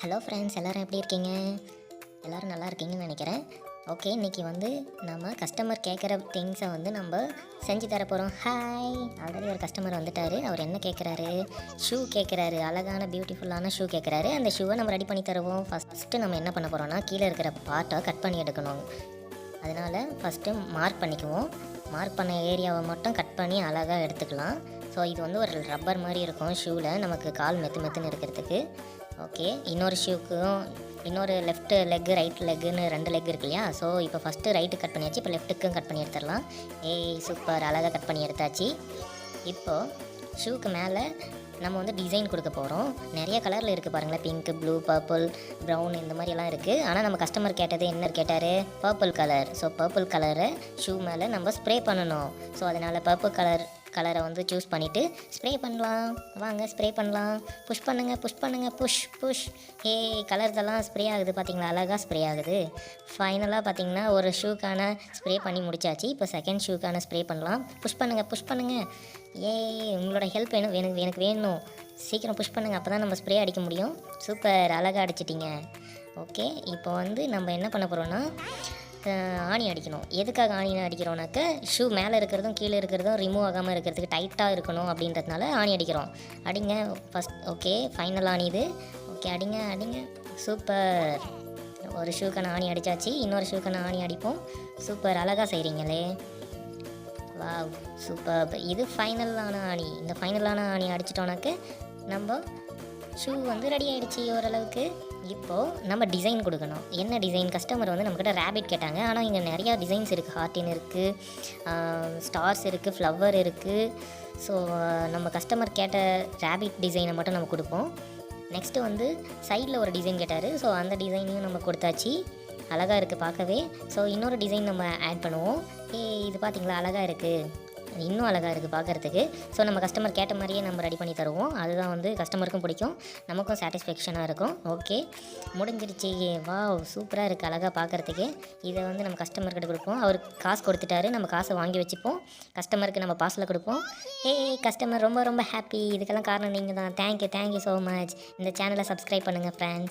Hello friends, எல்லோரும் எப்படி இருக்கீங்க? எல்லோரும் நல்லா இருக்கீங்கன்னு நினைக்கிறேன். ஓகே, இன்றைக்கி வந்து நம்ம கஸ்டமர் கேட்குற திங்ஸை வந்து நம்ம செஞ்சு தர போகிறோம். ஹாய்! ஆல்ரெடி ஒரு கஸ்டமர் வந்துட்டார். அவர் என்ன கேட்குறாரு? ஷூ கேட்குறாரு. அழகான பியூட்டிஃபுல்லான ஷூ கேட்குறாரு. அந்த ஷூவை நம்ம ரெடி பண்ணி தருவோம். ஃபஸ்ட்டு நம்ம என்ன பண்ண போகிறோம்னா, கீழே இருக்கிற பார்ட்டை கட் பண்ணி எடுக்கணும். அதனால் ஃபஸ்ட்டு மார்க் பண்ணிக்குவோம். மார்க் பண்ண ஏரியாவை மட்டும் கட் பண்ணி அழகாக எடுத்துக்கலாம். ஸோ இது வந்து ஒரு ரப்பர் மாதிரி இருக்கும் ஷூவில், நமக்கு கால் மெத்துன்னு இருக்கிறதுக்கு. ஓகே, இன்னொரு ஷூக்கும் இன்னொரு லெஃப்ட் லெக்கு ரைட் லெக்குன்னு 2 லெக் இருக்கு இல்லையா? ஸோ இப்போ ஃபஸ்ட்டு ரைட்டு கட் பண்ணியாச்சு, இப்போ லெஃப்ட்டுக்கும் கட் பண்ணி எடுத்துடலாம். சூப்பர், அழகாக கட் பண்ணி எடுத்தாச்சு. இப்போது ஷூக்கு மேலே நம்ம வந்து டிசைன் கொடுக்க போகிறோம். நிறைய கலரில் இருக்குது பாருங்களேன், பிங்க், ப்ளூ, பர்பிள், ப்ரௌன், இந்த மாதிரியெல்லாம் இருக்குது. ஆனால் நம்ம கஸ்டமர் கேட்டது என்ன கேட்டார்? Purple colour. ஸோ பர்பிள் கலரை ஷூ மேலே நம்ம ஸ்ப்ரே பண்ணணும். ஸோ அதனால் பர்பிள் கலரை வந்து சூஸ் பண்ணிவிட்டு ஸ்ப்ரே பண்ணலாம். வாங்க ஸ்ப்ரே பண்ணலாம். புஷ் பண்ணுங்கள், புஷ். கலர்ஸெல்லாம் ஸ்ப்ரே ஆகுது பார்த்தீங்களா? அழகாக ஸ்ப்ரே ஆகுது. ஃபைனலாக பார்த்தீங்கன்னா ஒரு ஷூக்கான ஸ்ப்ரே பண்ணி முடிச்சாச்சு. இப்போ செகண்ட் ஷூக்கான ஸ்ப்ரே பண்ணலாம். புஷ் பண்ணுங்கள். உங்களோட ஹெல்ப் எனக்கு வேணும். சீக்கிரம் புஷ் பண்ணுங்கள், அப்போ தான் நம்ம ஸ்ப்ரே அடிக்க முடியும். சூப்பர், அழகாக அடிச்சிட்டிங்க. ஓகே, இப்போ வந்து நம்ம என்ன பண்ண போகிறோன்னா, ஆணி அடிக்கணும். எதுக்காக ஆணி அடிக்கிறோன்னாக்க, ஷூ மேலே இருக்கிறதும் கீழே இருக்கிறதும் ரிமூவ் ஆகாமல் இருக்கிறதுக்கு டைட்டாக இருக்கணும் அப்படின்றதுனால ஆணி அடிக்கிறோம். அடிங்க ஃபஸ்ட். ஓகே, ஃபைனல் ஆணி இது. ஓகே, அடிங்க. சூப்பர், ஒரு ஷூக்கான ஆணி அடித்தாச்சு. இன்னொரு ஷூக்கான ஆணி அடிப்போம். சூப்பர், அழகாக செய்கிறீங்களே. Wow, super. இது ஃபைனலான ஆணி. இந்த ஃபைனலான ஆணி அடிச்சிட்டோன்னாக்க நம்ம ஷூ வந்து ரெடி ஆகிடுச்சு ஓரளவுக்கு. இப்போது நம்ம டிசைன் கொடுக்கணும். என்ன டிசைன்? கஸ்டமர் வந்து நம்மக்கிட்ட ரேபிட் கேட்டாங்க. ஆனால் இங்கே நிறையா டிசைன்ஸ் இருக்குது. ஹார்டின் இருக்குது, ஸ்டார்ஸ் இருக்குது, ஃப்ளவர் இருக்குது. ஸோ நம்ம கஸ்டமர் கேட்ட ரேபிட் டிசைனை மட்டும் நம்ம கொடுப்போம். நெக்ஸ்ட்டு வந்து சைடில் ஒரு டிசைன் கேட்டார். ஸோ அந்த டிசைனையும் நம்ம கொடுத்தாச்சு. அழகாக இருக்குது பார்க்கவே. ஸோ இன்னொரு டிசைன் நம்ம ஆட் பண்ணுவோம். இது பார்த்திங்களா, அழகாக இருக்குது. இன்னும் அழகாக இருக்குது பார்க்குறதுக்கு. ஸோ நம்ம கஸ்டமர் கேட்ட மாதிரியே நம்ம ரெடி பண்ணி தருவோம். அதுதான் வந்து கஸ்டமருக்கும் பிடிக்கும், நமக்கும் சாட்டிஸ்ஃபேக்ஷனாக இருக்கும். ஓகே, முடிஞ்சிருச்சு. வாவ், சூப்பராக இருக்குது அழகாக பார்க்குறதுக்கு. இதை வந்து நம்ம கஸ்டமர்கிட்ட கொடுப்போம். அவர் காசு கொடுத்துட்டாரு, நம்ம காசை வாங்கி வச்சுப்போம். கஸ்டமருக்கு நம்ம பார்சலில் கொடுப்போம். கஸ்டமர் ரொம்ப ஹாப்பி. இதுக்கெல்லாம் காரணம் நீங்கள் தான். Thank you so much. இந்த சேனலை சப்ஸ்கிரைப் பண்ணுங்கள் ஃப்ரெண்ட்ஸ்.